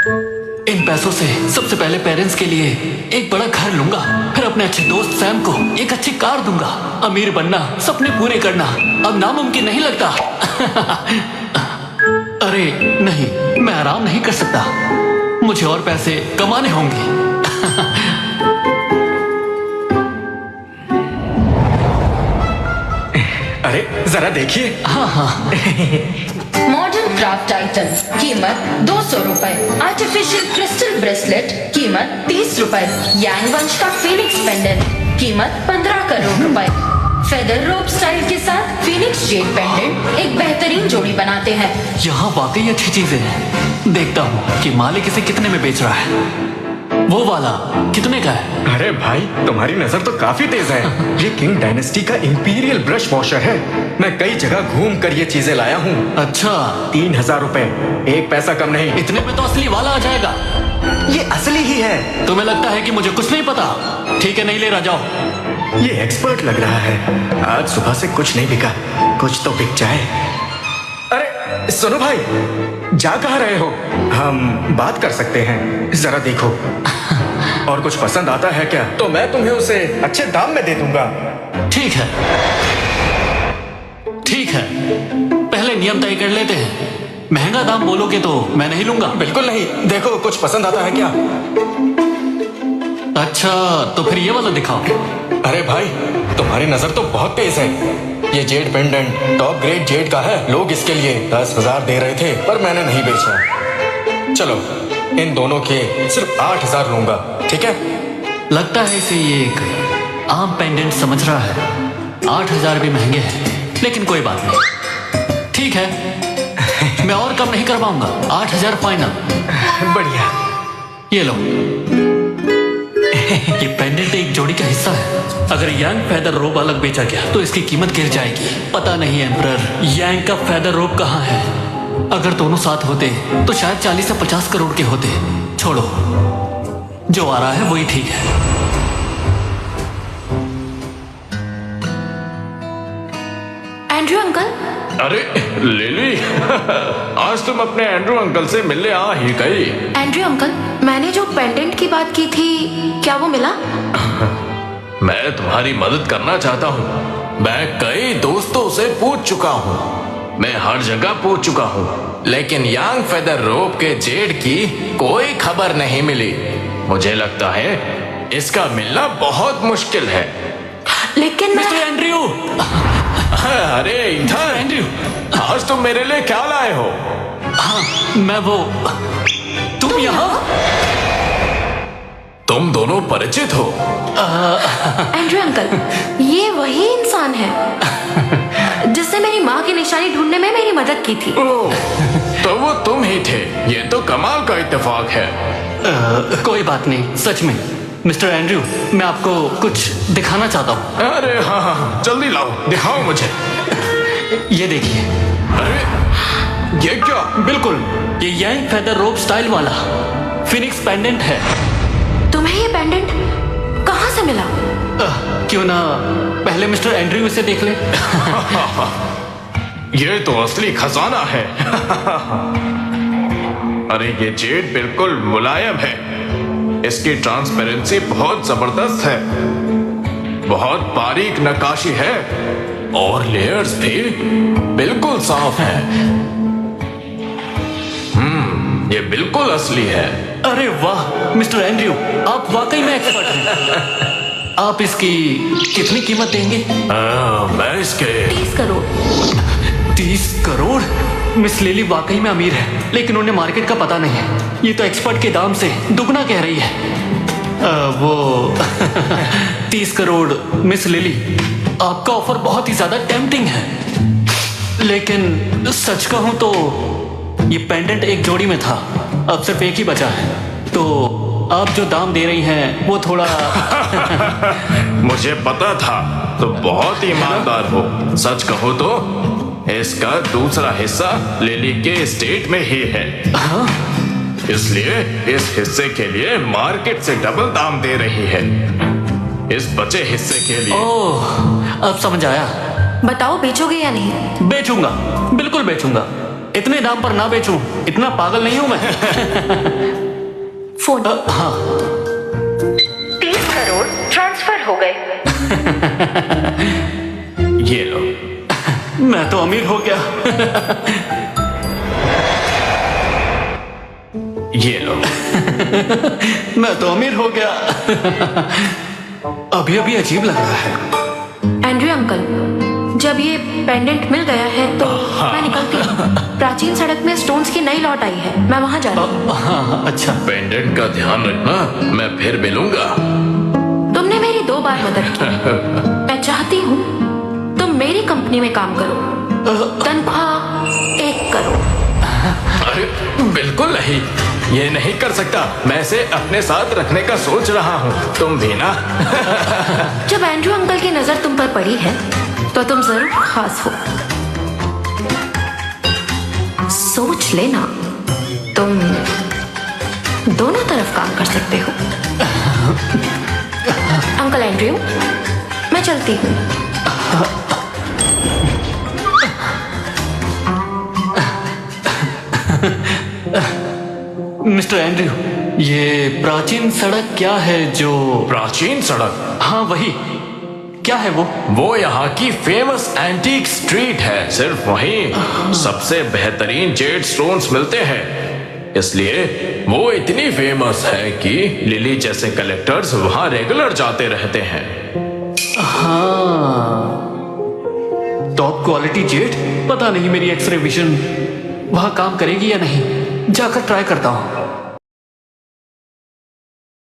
इन पैसों से सबसे पहले पेरेंट्स के लिए एक बड़ा घर लूंगा, फिर अपने अच्छे दोस्त सैम को एक अच्छी कार दूंगा। अमीर बनना, सपने पूरे करना अब नामुमकिन नहीं लगता। अरे नहीं, मैं आराम नहीं कर सकता, मुझे और पैसे कमाने होंगे। अरे जरा देखिए। हाँ हाँ। मॉडर्न क्राफ्ट आइटम कीमत 200 रुपए। आर्टिफिशियल क्रिस्टल ब्रेसलेट कीमत 30 रुपए। यांग वंश का फीनिक्स पेंडेंट कीमत 15 करोड़ रुपए। फेदर रोप स्टाइल के साथ फीनिक्स जेड पेंडेंट एक बेहतरीन जोड़ी बनाते हैं। यहाँ वाकई अच्छी चीजें हैं। देखता हूँ कि मालिक इसे कितने में बेच रहा है। वो वाला कितने का है? अरे भाई, तुम्हारी नजर तो काफी तेज है। ये किंग डायनेस्टी का इंपीरियल ब्रश वॉशर है। मैं कई जगह घूम कर ये चीजें लाया हूँ। अच्छा, 3000 रुपए, एक पैसा कम नहीं। इतने में तो असली वाला आ जाएगा। ये असली ही है। तुम्हें लगता है कि मुझे कुछ नहीं पता? ठीक है, नहीं ले रहा, जाओ। ये एक्सपर्ट लग रहा है। आज सुबह से कुछ नहीं बिका, कुछ तो बिक जाए। अरे सुनो भाई, जा कहाँ रहे हो? हम बात कर सकते हैं, जरा देखो। और कुछ पसंद आता है क्या तो मैं तुम्हें उसे अच्छे दाम में दे दूंगा। ठीक है, ठीक है, पहले नियम तय कर लेते हैं। महंगा दाम बोलोगे तो मैं नहीं लूंगा। बिल्कुल नहीं। देखो, कुछ पसंद आता है क्या? अच्छा, तो फिर ये वाला दिखाओ। अरे भाई, तुम्हारी नजर तो बहुत तेज है। ये Z pendant top grade Z का है। लोग इसके लिए 10,000 दे रहे थे, पर मैंने नहीं बेचा। चलो, इन दोनों के सिर्फ 8,000 लूंगा, ठीक है? लगता है इसे ये एक आम पेंडेंट समझ रहा है। 8,000 भी महंगे हैं, लेकिन कोई बात नहीं। ठीक है, मैं और कम नहीं कर पाऊंगा। 8,000 फाइनल। बढ़िया। ये लो। ये पेंडेंट एक जोड़ी का हिस्सा है। अगर यांग फेदर रोप अलग बेचा गया तो इसकी कीमत गिर जाएगी। पता नहीं एम्परर यांग का फेदर रोप कहाँ है। अगर दोनों साथ होते तो शायद 40 से 50 करोड़ के होते। छोड़ो, जो आ रहा है वही ठीक है। Andrew uncle. अरे लिली, आज तुम अपने एंड्रू अंकल से मिलने आ ही गई। एंड्रयू अंकल, मैंने जो पेंडेंट की बात की थी, क्या वो मिला? मैं तुम्हारी मदद करना चाहता हूँ। मैं कई दोस्तों से पूछ चुका हूँ, मैं हर जगह पूछ चुका हूँ, लेकिन यांग फेदर रोप के जेड की कोई खबर नहीं मिली। मुझे लगता है इसका मिलना बहुत मुश्किल है। लेकिन मिस्टर एंड्रयू। अरे इधर एंड्रयू, आज तुम मेरे लिए क्या लाए हो? हाँ, मैं वो। तुम यहाँ? तुम दोनों परिचित हो? एंड्रयू अंकल, ये वही इंसान है जिसने मेरी माँ की निशानी ढूंढने में मेरी मदद की थी। ओह, तो वो तुम ही थे। ये तो कमाल का इत्तेफाक है। कोई बात नहीं, सच में। मिस्टर एंड्रयू, मैं आपको कुछ दिखाना चाहता हूँ। अरे हाँ हाँ, जल्दी लाओ, दिखाओ मुझे। ये देखिए। अरे ये क्या? बिल्कुल, ये यांग फेदर रोप स्टाइल वाला फिनिक्स पेंडेंट है। तुम्हें ये पेंडेंट कहाँ से मिला? क्यों ना पहले मिस्टर एंड्रयू इसे देख ले। ये तो असली खजाना है। अरे ये जेड बिल्कुल मुलायम है। इसकी ट्रांसपेरेंसी बहुत जबरदस्त है, बहुत बारीक नक्काशी है और लेयर्स भी बिल्कुल साफ है। ये बिल्कुल असली है। अरे वाह मिस्टर एंड्रयू, आप वाकई में एक्सपर्ट हैं। आप इसकी कितनी कीमत देंगे? मैं इसके 30 करोड़। 30 करोड़? मिस लिली वाकई में अमीर है, लेकिन उन्हें मार्केट का पता नहीं है। ये तो एक्सपर्ट के दाम से दुगना कह रही है। वो 30 करोड़। मिस लिली, आपका ऑफर बहुत ही ज्यादा टेम्पटिंग है, लेकिन सच कहूं तो ये पेंडेंट एक जोड़ी में था, अब सिर्फ एक ही बचा है। तो आप जो दाम दे रही हैं वो थोड़ा मुझे पता था, तो बहुत ईमानदार हो। सच कहो तो इसका दूसरा हिस्सा लिली के एस्टेट में ही है। हाँ? इसलिए इस हिस्से के लिए मार्केट से डबल दाम दे रही है, इस बचे हिस्से के लिए। ओह, अब समझ आया। बताओ, बेचोगे या नहीं? बेचूंगा, बिल्कुल बेचूंगा। इतने दाम पर ना बेचूं, इतना पागल नहीं हूं मैं। फोन। हाँ 30 करोड़ ट्रांसफर हो गए। ये लो। मैं तो अमीर हो गया। ये लो। मैं तो अमीर हो गया। अभी अभी अजीब लग रहा है। एंड्रयू अंकल, जब ये पेंडेंट मिल गया है तो मैं निकलती हूँ। प्राचीन सड़क में स्टोन्स की नई लॉट आई है, मैं वहां जा रही हूँ। हाँ अच्छा। पेंडेंट का ध्यान रखना, मैं फिर मिलूंगा। तुमने मेरी 2 बार मदद की। मैं चाहती हूँ तुम मेरी कंपनी में काम करो। तनख्वाह 1 करोड़। अरे बिल्कुल नहीं, ये नहीं कर सकता। मैं इसे अपने साथ रखने का सोच रहा हूँ। तुम भी ना। जब एंड्रयू अंकल की नजर तुम पर पड़ी है तो तुम जरूर खास हो। सोच लेना, तुम दोनों तरफ काम कर सकते हो। अंकल एंड्रयू, मैं चलती हूँ। मिस्टर एंड्रयू, ये प्राचीन सड़क क्या है जो? प्राचीन सड़क? हाँ वही, क्या है वो? यहाँ की फेमस एंटीक स्ट्रीट है। सिर्फ वहीं सबसे बेहतरीन जेड स्टोन्स मिलते हैं, इसलिए वो इतनी फेमस है कि लिली जैसे कलेक्टर्स वहां रेगुलर जाते रहते हैं। हाँ, टॉप क्वालिटी जेट। पता नहीं मेरी एक्सरे विजन वहां काम करेगी या नहीं, जाकर ट्राई करता हूँ।